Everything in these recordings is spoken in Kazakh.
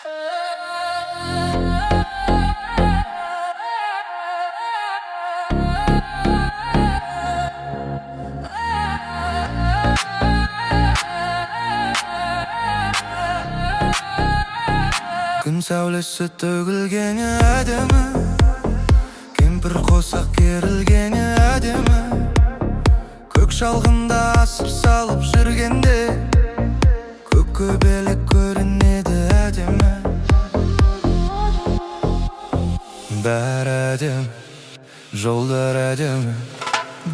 Күн сәулесі төгілгені әдемі, кемпір қосақ керілгені әдемі. Көк шалғында асып салып жүргенде көк көбелек көрінеді әдемі. Бәрі әдемі, жолдар әдемі,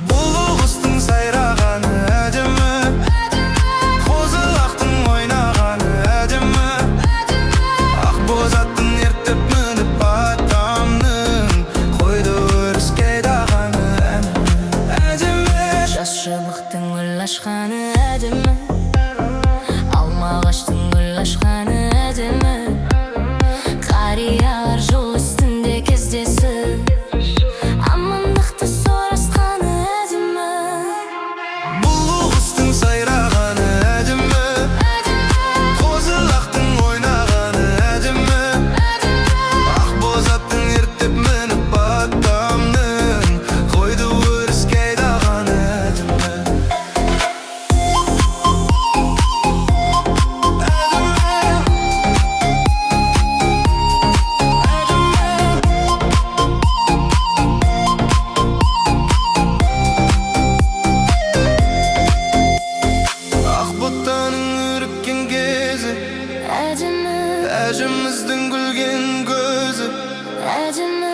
бұл құстың сайрағаны әдемі, қозы-лақтың ойнағаны әдемі, ақбоз аттың ертіп мініп атамның қойды өріске айдағаны әдемі. Жас шыбықтың гүл ашқаны әдемі, алма ағаштың гүл ашқаны әдемі. Қариялар жол үстінде кездесіп амандықты сұрасқаны әдемі. Бұл құстың сайрағаны әдемі, қозы-лақтың ойнағаны әдемі, ақбоз аттың ертіп мініп атамның қойды өріске айдағаны әдемі. Ақ ботаның үріккен кезі Әдемі, әжіміздің күлген көзі әдемі.